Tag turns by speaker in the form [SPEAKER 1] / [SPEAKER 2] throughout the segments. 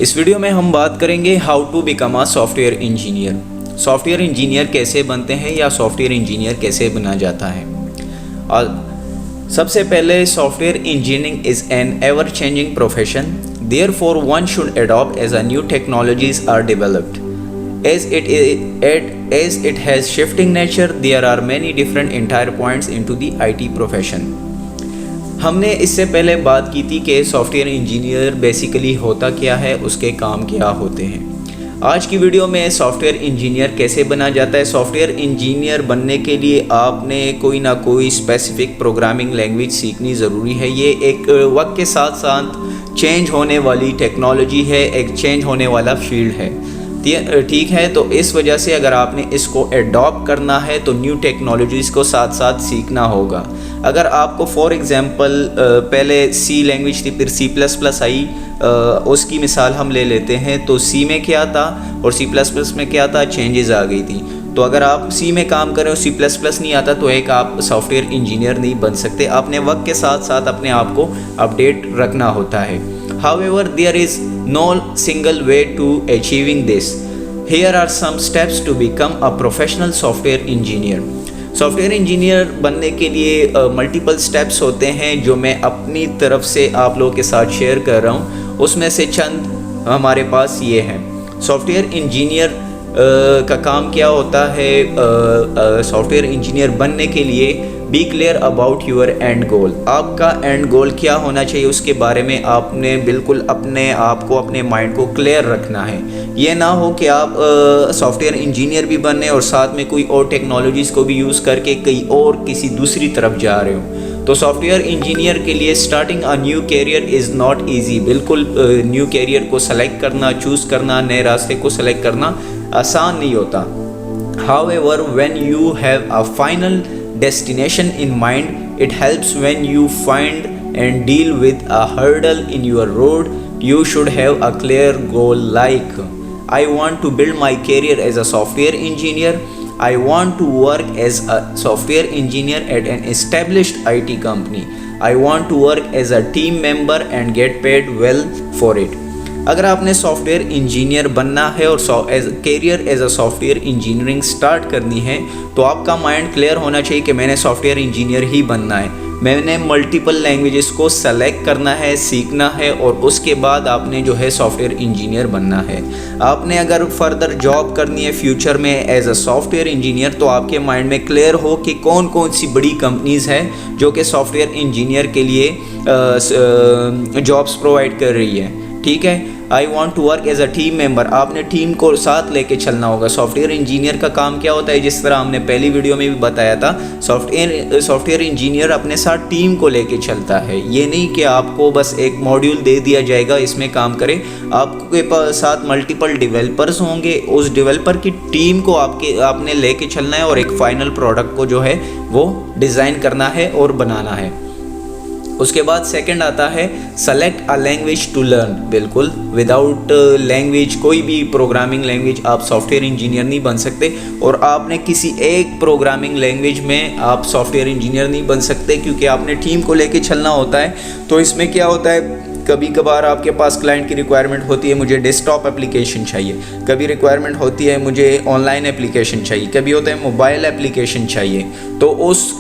[SPEAKER 1] इस वीडियो में हम बात करेंगे how to become a software engineer. Software engineer कैसे बनते हैं या सॉफ्टवेयर इंजीनियर कैसे बना जाता है। और सबसे पहले software engineering is an ever changing profession, therefore one should adopt as a new technologies are developed. As it has shifting nature, there are many different entire points into the IT profession. हमने इससे पहले बात की थी कि software engineer basically होता क्या है, उसके काम क्या होते हैं। आज की वीडियो में सॉफ्टवेयर इंजीनियर कैसे बना जाता है। सॉफ्टवेयर इंजीनियर बनने के लिए आपने कोई ना कोई स्पेसिफिक प्रोग्रामिंग लैंग्वेज सीखनी ज़रूरी है। ये एक वक्त के साथ साथ चेंज होने वाली टेक्नोलॉजी है, एक चेंज होने वाला फील्ड है, ठीक है। तो इस वजह से अगर आपने इसको एडॉप्ट करना है तो न्यू टेक्नोलॉजीज़ को साथ साथ सीखना होगा। अगर आपको फॉर एग्ज़ाम्पल पहले सी लैंग्वेज थी, फिर C++ आई, उसकी मिसाल हम ले लेते हैं। तो सी में क्या था और C++ में क्या था, चेंजेस आ गई थी। तो अगर आप सी में काम कर रहे हो, C++ नहीं आता, तो एक आप सॉफ्टवेयर इंजीनियर नहीं बन सकते। आपने वक्त के साथ साथ अपने आप को अपडेट रखना होता है। However, there is no single way to achieving this. Here are some steps to become a professional software engineer. Software engineer बनने के लिए मल्टीपल स्टेप्स होते हैं जो मैं अपनी तरफ से आप लोगों के साथ शेयर कर रहा हूँ। उसमें से चंद हमारे पास ये हैं। सॉफ्टवेयर इंजीनियर का काम क्या होता है। सॉफ्टवेयर इंजीनियर बनने के लिए be clear about your end goal. आपका एंड गोल क्या होना चाहिए, उसके बारे में आपने बिल्कुल अपने आप को, अपने माइंड को क्लियर रखना है। ये ना हो कि आप सॉफ्टवेयर इंजीनियर भी बनने और साथ में कोई और टेक्नोलॉजीज़ को भी यूज़ करके कहीं और किसी दूसरी तरफ जा रहे हो। तो सॉफ्टवेयर इंजीनियर के लिए starting a new career is not easy. बिल्कुल न्यू कैरियर को सेलेक्ट करना, चूज़ करना, नए रास्ते को सेलेक्ट करना आसान नहीं होता। However, when you have a final destination in mind, it helps when you find and deal with a hurdle in your road. You should have a clear goal like, I want to build my career as a software engineer. I want to work as a software engineer at an established IT company. I want to work as a team member and get paid well for it. अगर आपने software engineer बनना है और career as a software engineering start करनी है तो आपका mind clear होना चाहिए कि मैंने सॉफ्टवेयर इंजीनियर ही बनना है। मैंने मल्टीपल लैंग्वेजेस को सेलेक्ट करना है, सीखना है और उसके बाद आपने जो है सॉफ्टवेयर इंजीनियर बनना है। आपने अगर फर्दर जॉब करनी है फ्यूचर में एज अ सॉफ्टवेयर इंजीनियर तो आपके माइंड में क्लियर हो कि कौन कौन सी बड़ी कंपनीज़ हैं जो कि सॉफ्टवेयर इंजीनियर के लिए जॉब्स प्रोवाइड कर रही है, ठीक है। I want to work as a team member. आपने टीम को साथ लेके चलना होगा। सॉफ्टवेयर इंजीनियर का काम क्या होता है, जिस तरह हमने पहली वीडियो में भी बताया था, सॉफ्टवेयर इंजीनियर अपने साथ टीम को लेके चलता है। ये नहीं कि आपको बस एक मॉड्यूल दे दिया जाएगा, इसमें काम करें। आपके साथ मल्टीपल डेवलपर्स होंगे, उस डेवलपर की टीम को आपने लेके चलना है और एक फाइनल प्रोडक्ट को जो है वो डिज़ाइन करना है और बनाना है। उसके बाद सेकंड आता है select a language to learn. बिल्कुल विदाउट लैंग्वेज, कोई भी प्रोग्रामिंग लैंग्वेज, आप सॉफ्टवेयर इंजीनियर नहीं बन सकते। और आपने किसी एक प्रोग्रामिंग लैंग्वेज में आप सॉफ्टवेयर इंजीनियर नहीं बन सकते क्योंकि आपने टीम को लेके चलना होता है। तो इसमें क्या होता है, कभी कभार आपके पास क्लाइंट की रिक्वायरमेंट होती है मुझे डेस्कटॉप एप्लीकेशन चाहिए, कभी रिक्वायरमेंट होती है मुझे ऑनलाइन एप्लीकेशन चाहिए, कभी होता है मोबाइल एप्लीकेशन चाहिए। तो उस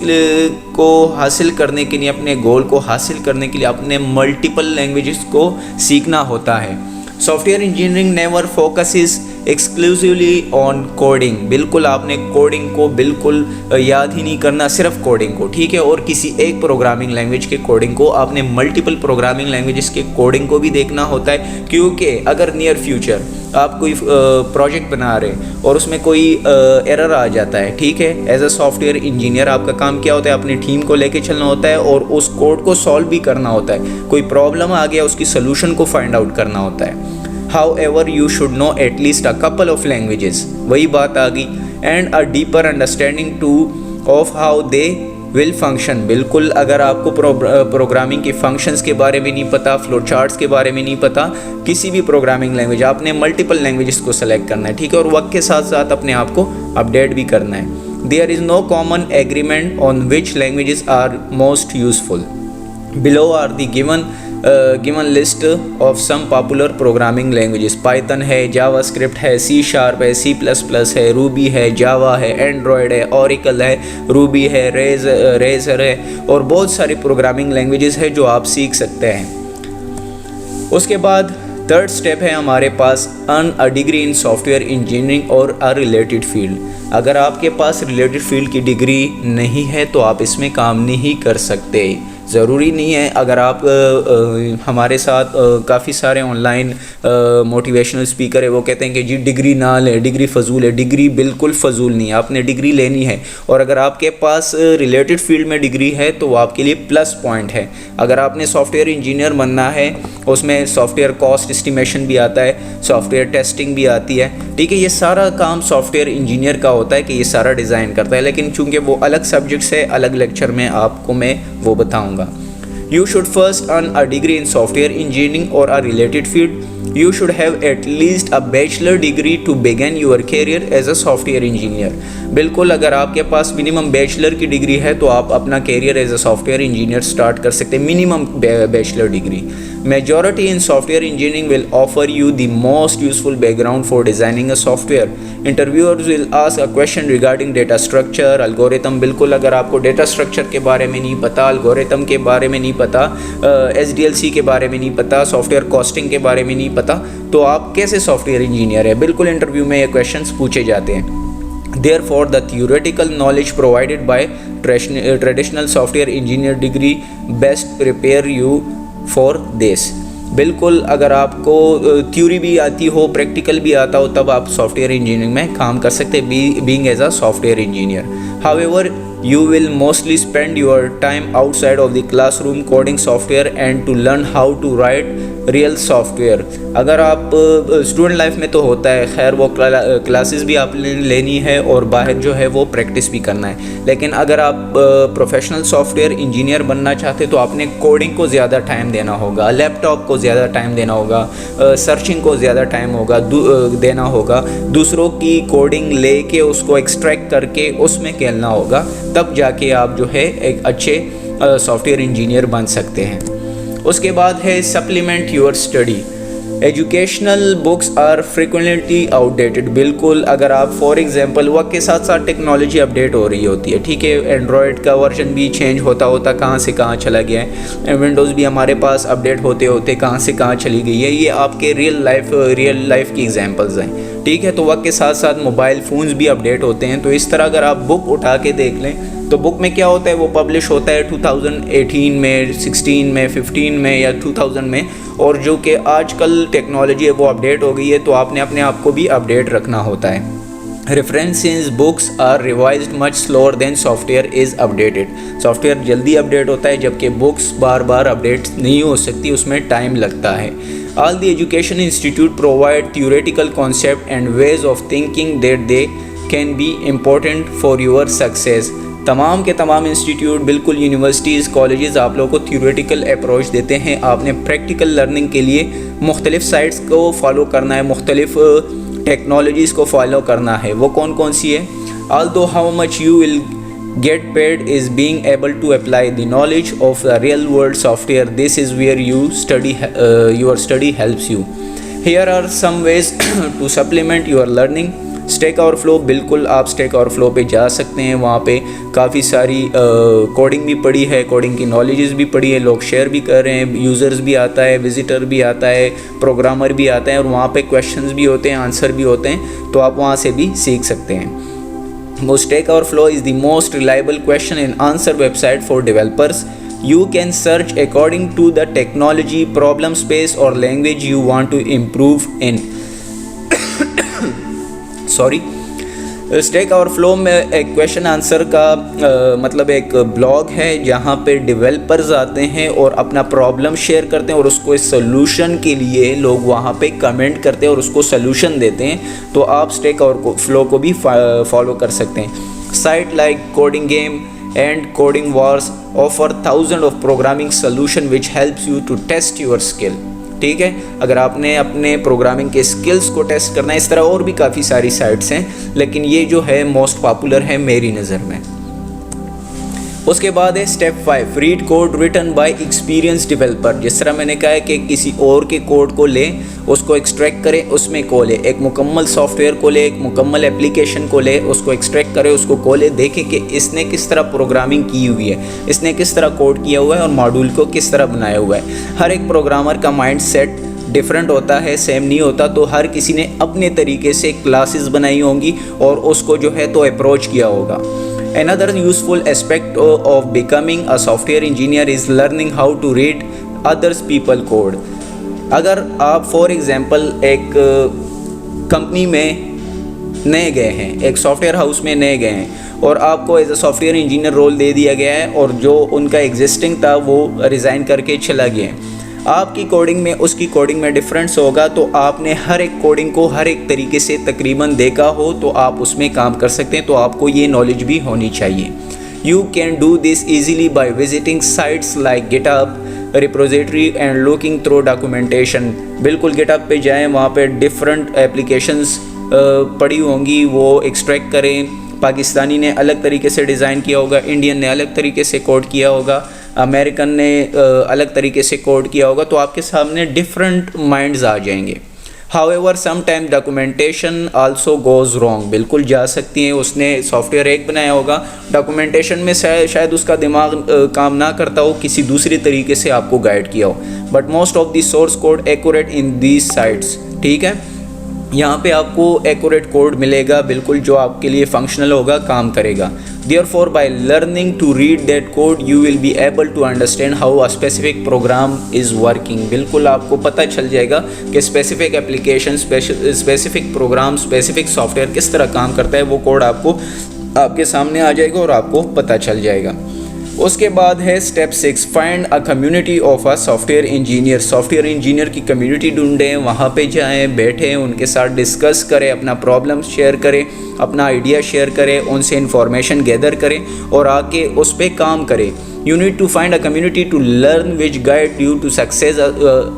[SPEAKER 1] को हासिल करने के लिए, अपने गोल को हासिल करने के लिए अपने मल्टीपल लैंग्वेजेस को सीखना होता है। Software engineering never focuses exclusively on coding. बिल्कुल आपने कोडिंग को बिल्कुल याद ही नहीं करना, सिर्फ कोडिंग को, ठीक है। और किसी एक प्रोग्रामिंग लैंग्वेज के कोडिंग को, आपने मल्टीपल प्रोग्रामिंग लैंग्वेजेस के कोडिंग को भी देखना होता है। क्योंकि अगर नियर फ्यूचर आप कोई प्रोजेक्ट बना रहे और उसमें कोई एरर आ जाता है, ठीक है, एज अ सॉफ्टवेयर इंजीनियर आपका काम क्या होता है, अपनी टीम को लेके चलना होता है और उस कोड को सॉल्व भी करना होता है। कोई प्रॉब्लम आ गया, उसकी सोल्यूशन को फाइंड आउट करना होता है। However, you should know at least a couple of languages. वही बात आ गई। And a deeper understanding too of how they will function. बिल्कुल अगर आपको प्रोग्रामिंग के फंक्शंस के बारे में नहीं पता, फ्लो चार्ट्स के बारे में नहीं पता, किसी भी प्रोग्रामिंग लैंग्वेज, आपने मल्टीपल लैंग्वेजेस को सेलेक्ट करना है, ठीक है। और वक्त के साथ साथ अपने आप को अपडेट भी करना है। There is no common agreement on which languages are most useful. Below are the given given list of some popular programming languages. Python है, जावास्क्रिप्ट है, सी शार्प है, सी प्लस प्लस है, रूबी है, Java है, Android है, Oracle है, Ruby है, razor है और बहुत सारी प्रोग्रामिंग लैंग्वेजेस है जो आप सीख सकते हैं। उसके बाद थर्ड स्टेप है हमारे पास earn a degree in software engineering और अ रिलेटेड फील्ड। अगर आपके पास रिलेटेड फील्ड की डिग्री नहीं है तो आप इसमें काम नहीं कर सकते। ज़रूरी नहीं है, अगर आप हमारे साथ काफ़ी सारे ऑनलाइन मोटिवेशनल स्पीकर है वो कहते हैं कि जी डिग्री ना लें, डिग्री फ़जूल है। डिग्री बिल्कुल फ़जूल नहीं है, आपने डिग्री लेनी है और अगर आपके पास रिलेटेड फील्ड में डिग्री है तो वो आपके लिए प्लस पॉइंट है। अगर आपने सॉफ्टवेयर इंजीनियर बनना है, उसमें सॉफ्टवेयर कॉस्ट एस्टिमेशन भी आता है, सॉफ्टवेयर टेस्टिंग भी आती है, ठीक है। ये सारा काम सॉफ्टवेयर इंजीनियर का होता है कि ये सारा डिज़ाइन करता है, लेकिन चूँकि वो अलग सब्जेक्ट्स है, अलग लेक्चर में आपको मैं वो बताऊँगा। You should first earn a degree in software engineering or a related field. You should have at least a bachelor degree to begin your career as a software engineer. बिल्कुल, अगर आपके पास मिनिमम बैचलर की degree है तो आप अपना career as a software engineer start कर सकते हैं, minimum bachelor degree. Majority in software engineering will offer you the most useful background for designing a software. Interviewers will ask a question regarding data structure, algorithm. बिल्कुल, अगर आपको data structure के बारे में नहीं पता, algorithm के बारे में नहीं पता, SDLC के बारे में नहीं पता, सॉफ्टवेयर कॉस्टिंग के बारे में नहीं पता, तो आप कैसे सॉफ्टवेयर इंजीनियर है? बिल्कुल इंटरव्यू में ये क्वेश्चंस पूछे जाते हैं। Therefore, the theoretical knowledge provided by traditional software engineer degree best prepare you for this. बिल्कुल, अगर आपको थ्योरी भी आती हो, प्रैक्टिकल भी आता हो, तब आप सॉफ्टवेयर इंजीनियरिंग में काम कर सकते हैं, being as a software engineer. However you will mostly spend your time outside of the classroom coding software and to learn how to write real software. अगर आप स्टूडेंट लाइफ में तो होता है, खैर वो क्लासेस भी आपने लेनी है और बाहर जो है वो प्रैक्टिस भी करना है, लेकिन अगर आप प्रोफेशनल सॉफ्टवेयर इंजीनियर बनना चाहते तो आपने कोडिंग को ज़्यादा टाइम देना होगा, लैपटॉप को ज़्यादा टाइम देना होगा, सर्चिंग को ज़्यादा टाइम होगा देना होगा, दूसरों की कोडिंग लेके उसको एक्सट्रैक्ट करके उसमें खेलना होगा, तब जाके आप जो है एक अच्छे सॉफ्टवेयर इंजीनियर बन सकते हैं। उसके बाद है supplement your study. Educational books are frequently outdated. बिल्कुल, अगर आप फॉर एग्जांपल वक्त के साथ साथ टेक्नोलॉजी अपडेट हो रही होती है, ठीक है, एंड्रॉयड का वर्जन भी चेंज होता होता कहाँ से कहाँ चला गया है, विंडोज़ भी हमारे पास अपडेट होते होते कहाँ से कहाँ चली गई है। ये आपके रियल लाइफ की एग्जांपल्स हैं, ठीक है। तो वक्त के साथ साथ मोबाइल फ़ोन्स भी अपडेट होते हैं। तो इस तरह अगर आप बुक उठा के देख लें तो बुक में क्या होता है, वो पब्लिश होता है 2018 में, 16 में, 15 में या 2000 में, और जो कि आजकल टेक्नोलॉजी है वो अपडेट हो गई है, तो आपने अपने आप को भी अपडेट रखना होता है। References books are revised much slower than software is updated. Software जल्दी अपडेट होता है जबकि बुक्स बार बार अपडेट नहीं हो सकती, उसमें टाइम लगता है। All the education institute provide theoretical concept and ways of thinking that they can be important for your success. तमाम के तमाम इंस्टीट्यूट, बिल्कुल यूनिवर्सिटीज़, कॉलेजेस आप लोगों को थियोरेटिकल अप्रोच देते हैं। आपने प्रैक्टिकल लर्निंग के लिए मुख्तलिफ साइट्स को फॉलो करना है, मुख्तलिफ टेक्नोलॉजीज़ को फॉलो करना है। वो कौन कौन सी है? Although how much you will get paid is being able to apply the knowledge of the real world software. This is where your study helps you. Here are some ways to supplement your learning. Stack Overflow, बिल्कुल आप Stack Overflow पे जा सकते हैं, वहाँ पे काफ़ी सारी कोडिंग भी पड़ी है, कोडिंग की नॉलेजेस भी पड़ी है, लोग शेयर भी कर रहे हैं, यूज़र्स भी आता है, विजिटर भी आता है, प्रोग्रामर भी आता है, और वहाँ पे क्वेश्चंस भी होते हैं, आंसर भी होते हैं, तो आप वहाँ से भी सीख सकते हैं। Stack Overflow is the most reliable question and answer website for developers. You can search according to the technology, problem space or language you want to improve in. Sorry. Stack Overflow में एक question answer का मतलब एक blog है जहाँ पे developers आते हैं और अपना प्रॉब्लम शेयर करते हैं और उसको इस सोल्यूशन के लिए लोग वहाँ पे कमेंट करते हैं और उसको सोल्यूशन देते हैं। तो आप Stack Overflow को भी फॉलो कर सकते हैं। Site like coding game and coding wars offer thousand of programming solution which helps you to test your skill. ठीक है, अगर आपने अपने प्रोग्रामिंग के स्किल्स को टेस्ट करना है, इस तरह और भी काफ़ी सारी साइट्स हैं, लेकिन ये जो है मोस्ट पॉपुलर है मेरी नज़र में। उसके बाद है step 5, read code written by experience developer. जिस तरह मैंने कहा है कि किसी और के कोड को लें, उसको एक्सट्रैक्ट करें, उसमें खोले, एक मुकम्मल सॉफ्टवेयर को ले, एक मुकम्मल एप्लीकेशन को ले, उसको एक्सट्रैक्ट करें, उसको खोले, देखें कि इसने किस तरह प्रोग्रामिंग की हुई है, इसने किस तरह कोड किया हुआ है और मॉड्यूल को किस तरह बनाया हुआ है। हर एक प्रोग्रामर का माइंड सेट डिफरेंट होता है, सेम नहीं होता, तो हर किसी ने अपने तरीके से क्लासेस बनाई होंगी और उसको जो है तो अप्रोच किया होगा। Another useful aspect of becoming a software engineer is learning how to read others people code. अगर आप फॉर एग्ज़ाम्पल एक कंपनी में नए गए हैं, एक सॉफ्टवेयर हाउस में नए गए हैं और आपको as a software engineer role दे दिया गया है और जो उनका एग्जिस्टिंग था वो रिज़ाइन करके चला गया है, आपकी कोडिंग में उसकी कोडिंग में डिफरेंस होगा, तो आपने हर एक कोडिंग को हर एक तरीके से तकरीबन देखा हो तो आप उसमें काम कर सकते हैं, तो आपको ये नॉलेज भी होनी चाहिए। You can do this easily by visiting sites like GitHub repository and looking through documentation. बिल्कुल गिटहब पे जाएं, वहाँ पे डिफरेंट एप्लीकेशंस पड़ी होंगी, वो एक्सट्रैक्ट करें। पाकिस्तानी ने अलग तरीके से डिज़ाइन किया होगा, इंडियन ने अलग तरीके से कोड किया होगा, अमेरिकन ने अलग तरीके से कोड किया होगा, तो आपके सामने डिफरेंट माइंड्स आ जाएंगे। However sometime documentation also goes wrong. बिल्कुल जा सकती हैं, उसने सॉफ्टवेयर एक बनाया होगा, डॉक्यूमेंटेशन में शायद उसका दिमाग काम ना करता हो, किसी दूसरी तरीके से आपको गाइड किया हो, but most of the source code accurate in these sites. ठीक है, यहाँ पे आपको एक्यूरेट कोड मिलेगा, बिल्कुल जो आपके लिए फंक्शनल होगा, काम करेगा। Therefore, by learning to read that code, you will be able to understand how a specific program is working. बिल्कुल आपको पता चल जाएगा कि specific application, specific programme, specific software किस तरह काम करता है, वो कोड आपको आपके सामने आ जाएगा और आपको पता चल जाएगा। उसके बाद है step 6, find a community of a software engineer. Software engineer की कम्युनिटी ढूंढें, वहाँ पे जाएं, बैठें, उनके साथ डिस्कस करें, अपना प्रॉब्लम शेयर करें, अपना आइडिया शेयर करें, उनसे इंफॉर्मेशन गैदर करें और आके उस पर काम करें। You need to find a community to learn which guide you to success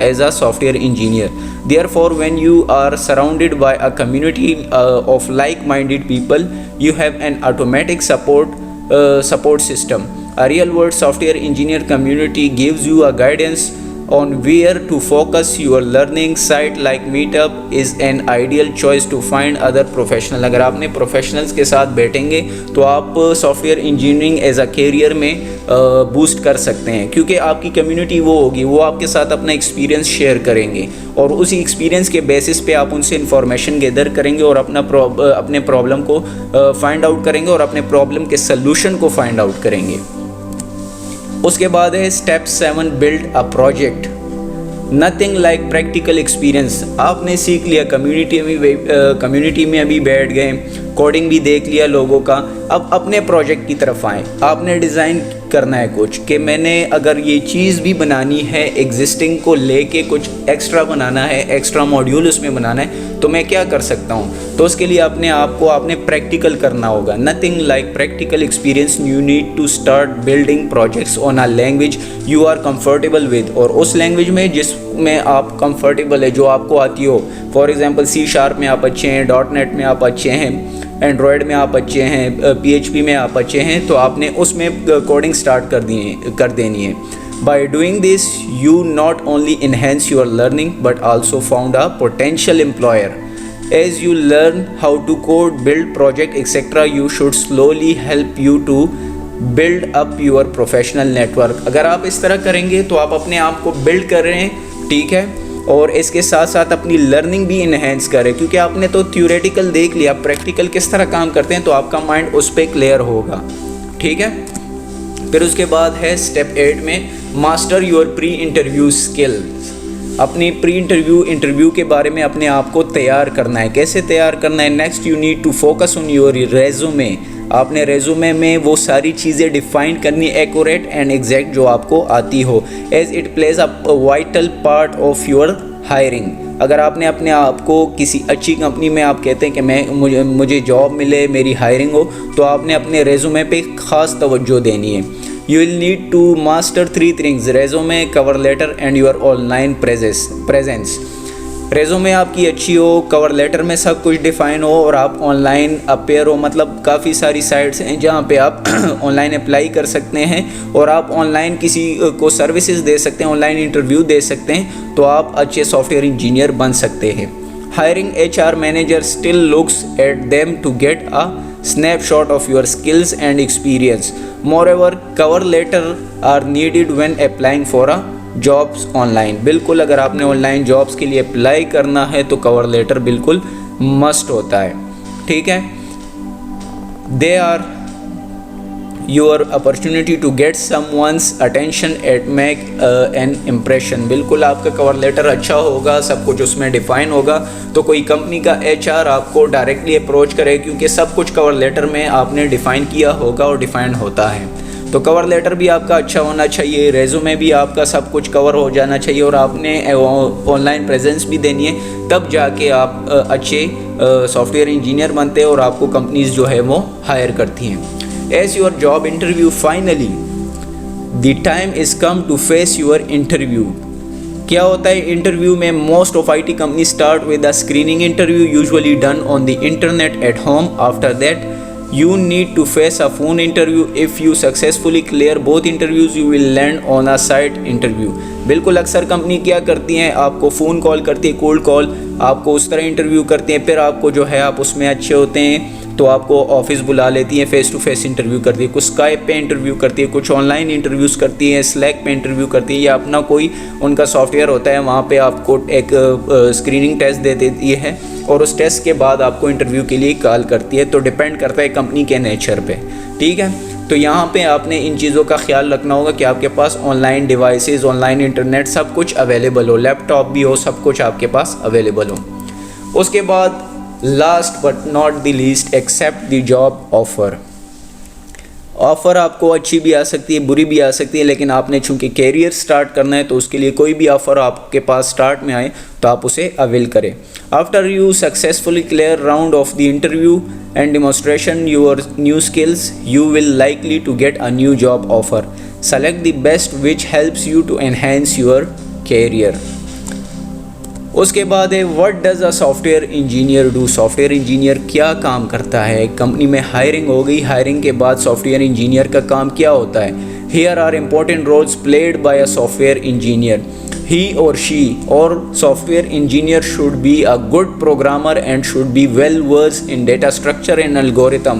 [SPEAKER 1] as a software engineer. Therefore, when you are surrounded by a community of like-minded people, you have an automatic support system. A real-world software engineer community gives you a guidance on where to focus your learning. Site like Meetup is an ideal choice to find other professional. अगर आपने professionals के साथ बैठेंगे तो आप software engineering as a career में boost कर सकते हैं, क्योंकि आपकी कम्युनिटी वो होगी, वो आपके साथ अपना एक्सपीरियंस शेयर करेंगे और उसी एक्सपीरियंस के बेसिस पे आप उनसे इंफॉर्मेशन गैदर करेंगे और अपने प्रॉब्लम को फाइंड आउट करेंगे और अपने प्रॉब्लम के सल्यूशन को फाइंड आउट करेंगे। उसके बाद है step 7, build a project. Nothing like practical experience. आपने सीख लिया, कम्युनिटी में अभी बैठ गए, कोडिंग भी देख लिया लोगों का, अब अपने प्रोजेक्ट की तरफ आएँ। आपने डिज़ाइन करना है कुछ कि मैंने अगर ये चीज़ भी बनानी है, एग्जिस्टिंग को लेके कुछ एक्स्ट्रा बनाना है, एक्स्ट्रा मॉड्यूल उसमें बनाना है, तो मैं क्या कर सकता हूँ। तो उसके लिए आपने प्रैक्टिकल करना होगा। Nothing like practical experience. You need to start building projects on a language you are comfortable with, और उस लैंग्वेज में जिसमें आप कंफर्टेबल है, जो आपको आती हो। फॉर एग्जांपल C# में आप अच्छे हैं, .NET में आप अच्छे हैं, एंड्रॉयड में आप अच्छे हैं, PHP में आप अच्छे हैं, तो आपने उसमें कोडिंग स्टार्ट कर देनी है। By doing this you not only enhance your learning but also found a potential employer. As you learn how to code, build project etcetera, you should slowly help you to build up your professional network. अगर आप इस तरह करेंगे तो आप अपने आप को बिल्ड कर रहे हैं, ठीक है, और इसके साथ साथ अपनी लर्निंग भी इन्हेंस करें, क्योंकि आपने तो थ्योरेटिकल देख लिया, प्रैक्टिकल किस तरह काम करते हैं, तो आपका माइंड उस पर क्लियर होगा। ठीक है, फिर उसके बाद है स्टेप 8 में master your pre interview skills. अपनी प्री इंटरव्यू के बारे में अपने आप को तैयार करना है। कैसे तैयार करना है? Next you need to focus on your resume. आपने रेज्यूमे में वो सारी चीज़ें डिफाइन करनी, एक्यूरेट एंड एग्जैक्ट, जो आपको आती हो, as it plays a vital part of your hiring. अगर आपने अपने आप को किसी अच्छी कंपनी में आप कहते हैं कि मुझे जॉब मिले, मेरी हायरिंग हो, तो आपने अपने रेज्यूमे पे ख़ास तवज्जो देनी है। You will need to master 3 things: resume, cover letter and your online presence. Resume आपकी अच्छी हो, कवर लेटर में सब कुछ डिफ़ाइन हो और आप ऑनलाइन अपेयर हो, मतलब काफ़ी सारी साइट्स हैं जहाँ पे आप ऑनलाइन अप्लाई कर सकते हैं और आप ऑनलाइन किसी को सर्विसेज दे सकते हैं, ऑनलाइन इंटरव्यू दे सकते हैं, तो आप अच्छे सॉफ्टवेयर इंजीनियर बन सकते हैं। Hiring HR manager still looks at them to get a snapshot of your skills and experience. Moreover, cover letter are needed when applying for a jobs online. बिल्कुल अगर आपने ऑनलाइन जॉब्स के लिए apply करना है तो कवर लेटर बिल्कुल must होता है, ठीक है। They are your opportunity to get someone's attention at make an impression. बिल्कुल आपका कवर लेटर अच्छा होगा, सब कुछ उसमें डिफ़ाइन होगा, तो कोई कंपनी का HR आपको डायरेक्टली अप्रोच करे, क्योंकि सब कुछ कवर लेटर में आपने डिफ़ाइन किया होगा और डिफ़ाइन होता है। तो कवर लेटर भी आपका अच्छा होना चाहिए, रेज़्यूमे भी आपका सब कुछ कवर हो जाना चाहिए और आपने ऑनलाइन प्रेजेंस भी देनी है, तब जाके आप अच्छे सॉफ्टवेयर इंजीनियर बनते हैं और आपको कंपनीज़ जो है वो हायर करती हैं। As your job interview finally, the time is come to face your interview. क्या होता है इंटरव्यू में? Most of IT company start with a screening interview usually done on the internet at home. After that you need to face a phone interview. If you successfully clear both interviews you will land on a site interview. बिल्कुल अक्सर company क्या करती हैं, आपको phone call करती है, cold call, आपको उस तरह इंटरव्यू करती हैं, फिर आपको जो है आप उसमें अच्छे होते हैं तो आपको ऑफिस बुला लेती हैं, फ़ेस टू फेस इंटरव्यू करती है, कुछ स्काइप पे इंटरव्यू करती है, कुछ ऑनलाइन इंटरव्यूज़ करती है, स्लैक पे इंटरव्यू करती है, या अपना कोई उनका सॉफ्टवेयर होता है वहाँ पे आपको एक स्क्रीनिंग टेस्ट दे देती है और उस टेस्ट के बाद आपको इंटरव्यू के लिए कॉल करती है। तो डिपेंड करता है कंपनी के नेचर पे, ठीक है। तो यहाँ पे आपने इन चीज़ों का ख्याल रखना होगा कि आपके पास ऑनलाइन डिवाइसेस, ऑनलाइन इंटरनेट सब कुछ अवेलेबल हो, लैपटॉप भी हो, सब कुछ आपके पास अवेलेबल हो। उसके बाद last but not the least, except the job offer. Offer आपको अच्छी भी आ सकती है, बुरी भी आ सकती है, लेकिन आपने चूँकि कैरियर स्टार्ट करना है तो उसके लिए कोई भी ऑफ़र आपके पास स्टार्ट में आए तो आप उसे अवेल करें। After you successfully clear round of the interview and demonstration your new skills, you will likely to get a new job offer. Select the best which helps you to enhance your career. उसके बाद है what does a software engineer do. Software engineer क्या काम करता है? Company में hiring हो गई, हायरिंग के बाद सॉफ्टवेयर इंजीनियर का काम क्या होता है? Here are important roles played by a software engineer. He or she or software engineer should be a good programmer and should be well versed in data structure and algorithm.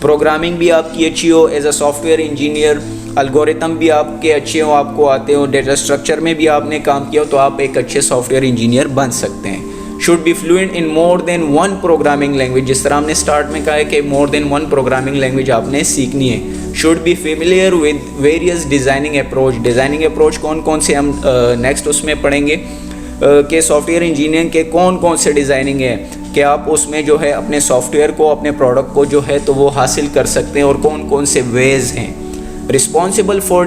[SPEAKER 1] Programming भी आपकी अच्छी हो as a software engineer, algorithm भी आपके अच्छे हो, आपको आते हो, डेटा स्ट्रक्चर में भी आपने काम किया हो, तो आप एक अच्छे सॉफ्टवेयर इंजीनियर बन सकते हैं. Should be fluent in more than one programming language. जिस तरह हमने स्टार्ट में कहा है कि more than one programming language आपने सीखनी है. Should be familiar with various designing approach. Designing approach कौन कौन से हम नेक्स्ट उसमें पढ़ेंगे कि सॉफ्टवेयर इंजीनियरिंग के कौन कौन से डिज़ाइनिंग है कि आप उसमें जो है अपने सॉफ्टवेयर को, अपने प्रोडक्ट को जो है तो वो हासिल कर सकते हैं, और कौन कौन से वेज हैं. Responsible for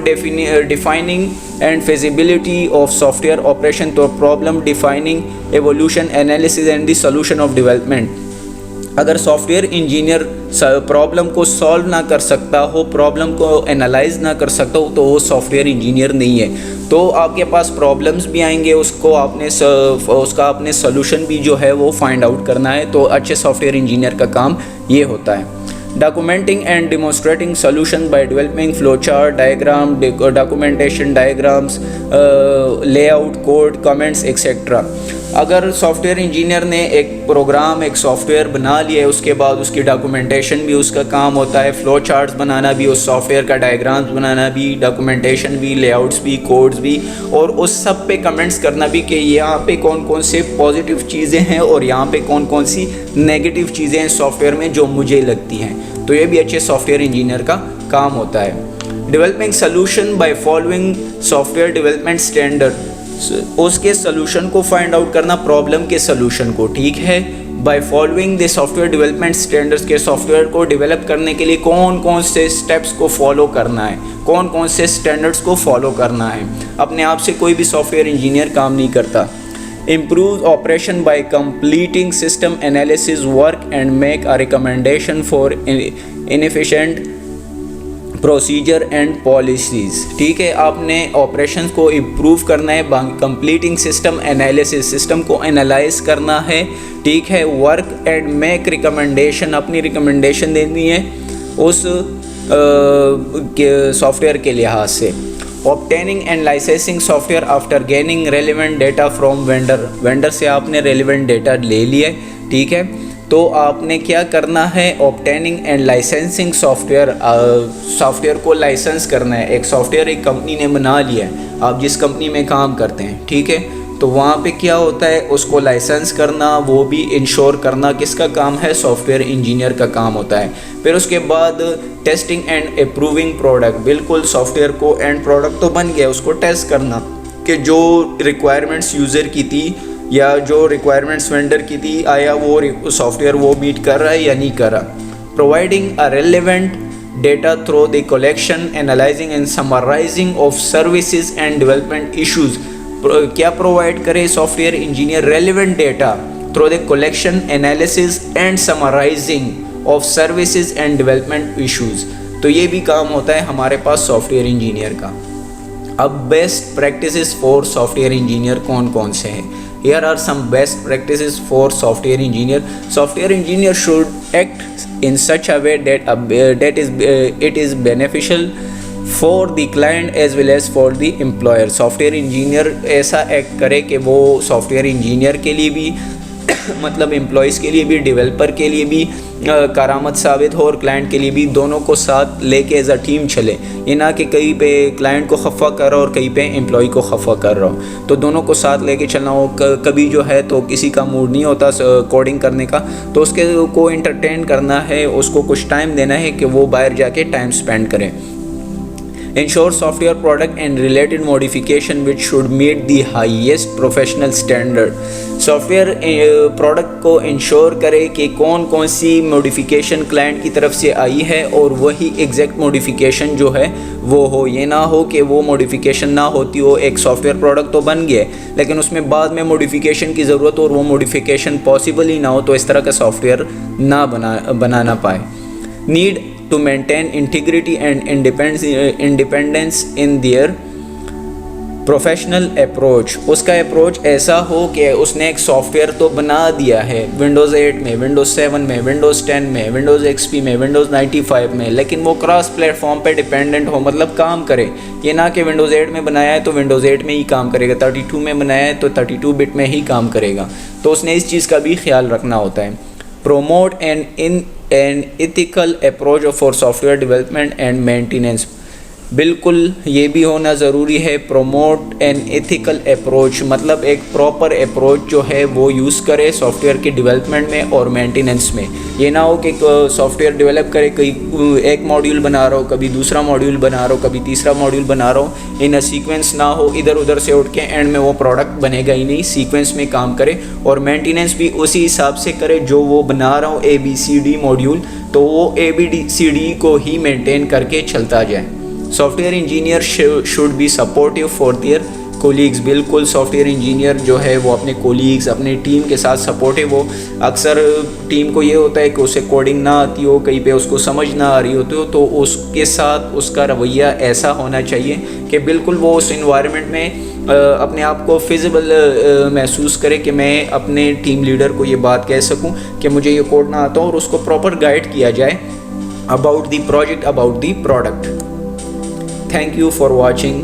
[SPEAKER 1] defining and feasibility of software operation, तो problem defining, evolution, analysis and the solution of development. अगर सॉफ्टवेयर इंजीनियर प्रॉब्लम को सॉल्व ना कर सकता हो, प्रॉब्लम को एनालाइज ना कर सकता हो, तो वो सॉफ्टवेयर इंजीनियर नहीं है. तो आपके पास प्रॉब्लम्स भी आएंगे, उसका आपने सोल्यूशन भी जो है वो फाइंड आउट करना है. तो अच्छे सॉफ्टवेयर इंजीनियर का काम ये होता है. Documenting and demonstrating solution by developing flow chart, diagram, documentation, diagrams, layout, code, comments etcetera. अगर सॉफ्टवेयर इंजीनियर ने एक प्रोग्राम, एक सॉफ्टवेयर बना लिया है, उसके बाद उसकी डॉक्यूमेंटेशन भी उसका काम होता है, फ्लो चार्ट्स बनाना भी, उस सॉफ्टवेयर का डायग्राम्स बनाना भी, डॉक्यूमेंटेशन भी, लेआउट्स भी, कोड्स भी, और उस सब पे कमेंट्स करना भी कि यहाँ पे कौन कौन से पॉजिटिव चीज़ें हैं और यहाँ पे कौन कौन सी नेगेटिव चीज़ें हैं सॉफ्टवेयर में जो मुझे लगती हैं. तो ये भी अच्छे सॉफ्टवेयर इंजीनियर का काम होता है. Developing solution by following software development standard. उसके सोल्यूशन को फाइंड आउट करना, प्रॉब्लम के सोल्यूशन को, ठीक है. By following the software development standards, के सॉफ्टवेयर को डेवलप करने के लिए कौन कौन से स्टेप्स को फॉलो करना है, कौन कौन से स्टैंडर्ड्स को फॉलो करना है. अपने आप से कोई भी सॉफ्टवेयर इंजीनियर काम नहीं करता. Improve operation by completing system analysis work and make a recommendation for inefficient procedure and policies. ठीक है, आपने ऑपरेशन को इम्प्रूव करना है, कंप्लीटिंग सिस्टम एनालिसिस, सिस्टम को एनालाइज करना है। ठीक है, वर्क एंड मेक रिकमेंडेशन, अपनी रिकमेंडेशन देनी है उस सॉफ्टवेयर के लिहाज से। Obtaining and licensing software after gaining relevant data from vendor, vendor से आपने रेलिवेंट डेटा ले लिया है। ठीक है, तो आपने क्या करना है, obtaining and licensing software, software को लाइसेंस करना है। एक सॉफ्टवेयर एक कंपनी ने बना लिया है, आप जिस कंपनी में काम करते हैं, ठीक है, तो वहाँ पे क्या होता है, उसको लाइसेंस करना, वो भी इंश्योर करना किसका काम है, सॉफ्टवेयर इंजीनियर का काम होता है। फिर उसके बाद टेस्टिंग एंड अप्रूविंग प्रोडक्ट, बिल्कुल सॉफ्टवेयर को एंड प्रोडक्ट तो बन गया, उसको टेस्ट करना कि जो रिक्वायरमेंट्स यूज़र की थी या जो रिक्वायरमेंट्स वेंडर की थी, आया वो सॉफ्टवेयर वो मीट कर रहा है या नहीं कर रहा। Providing a relevant data through the collection, analysing and summarising of services and development issues. क्या प्रोवाइड करे software engineer, relevant data through the collection, analysis and summarising of services and development issues. तो ये भी काम होता है हमारे पास software engineer का। अब best practices for software engineer कौन कौन से हैं? Here are some best practices for software engineer. Software engineer should act in such a way that it is beneficial for the client as well as for the employer. Software engineer ऐसा act करे कि वो software engineer के लिए भी मतलब employees के लिए भी, डेवलपर के लिए भी कारामद साबित हो और क्लाइंट के लिए भी, दोनों को साथ लेके एज अ टीम चले। ये ना कि कहीं पे क्लाइंट को खफा कर रहा हो और कहीं पे एम्प्लॉय को खफा कर रहा हो, तो दोनों को साथ लेके चलना हो। कभी जो है तो किसी का मूड नहीं होता कोडिंग करने का, तो उसके को एंटरटेन करना है, उसको कुछ टाइम देना है कि वो बाहर जाके टाइम स्पेंड करें। Ensure software product and related modification which should meet the highest professional standard. Software product को इंश्योर करे कि कौन कौन सी मॉडिफिकेशन क्लाइंट की तरफ से आई है और वही एग्जैक्ट मॉडिफिकेशन जो है वो हो। ये ना हो कि वो मॉडिफिकेशन ना होती हो, एक सॉफ्टवेयर प्रोडक्ट तो बन गया है लेकिन उसमें बाद में मॉडिफिकेशन की ज़रूरत हो और वो मॉडिफिकेशन पॉसिबल ही ना हो, तो इस तरह का सॉफ्टवेयर ना बना ना पाए। Need to maintain integrity and independence in their professional approach. उसका अप्रोच ऐसा हो कि उसने एक सॉफ्टवेयर तो बना दिया है विंडोज़ 8 में, विंडोज़ 7 में, विंडोज़ 10 में, विंडोज़ XP में, विंडोज़ 95 में, लेकिन वो क्रॉस प्लेटफॉर्म पे डिपेंडेंट हो, मतलब काम करे। ये ना कि विंडोज़ 8 में बनाया है तो विंडोज़ 8 में ही काम करेगा, 32 में बनाया है तो 32 बिट में ही काम करेगा, तो उसने इस चीज़ का भी ख्याल रखना होता है। Promote an ethical approach for software development and maintenance, बिल्कुल ये भी होना ज़रूरी है। प्रोमोट एन एथिकल अप्रोच मतलब एक प्रॉपर अप्रोच जो है वो यूज़ करे सॉफ्टवेयर के डेवलपमेंट में और मेंटेनेंस में। ये ना हो कि सॉफ्टवेयर डेवलप करे, कहीं एक मॉड्यूल बना रहा हो, कभी दूसरा मॉड्यूल बना रहा हो, कभी तीसरा मॉड्यूल बना रहा हो, इन सीक्वेंस ना हो, इधर उधर से उठ के एंड में वो प्रोडक्ट बनेगा ही नहीं। सीक्वेंस में काम करे और मेंटेनेंस भी उसी हिसाब से करे जो वो बना रहा हो ABCD मॉड्यूल, तो वो ABCD को ही मेंटेन करके चलता जाए। Software engineer should be supportive for their colleagues, बिल्कुल सॉफ्टवेयर इंजीनियर जो है वो अपने कोलीग्स, अपने टीम के साथ सपोर्टिव हो। अक्सर टीम को ये होता है कि उसे कोडिंग ना आती हो, कहीं पे उसको समझ ना आ रही होती हो, तो उसके साथ उसका रवैया ऐसा होना चाहिए कि बिल्कुल वो उस इन्वायरमेंट में अपने आप को फिजिबल महसूस करे कि मैं अपने टीम लीडर को ये बात कह सकूं कि मुझे ये कोड ना आता हो, और उसको प्रॉपर गाइड किया जाए about the project, about the product. Thank you for watching.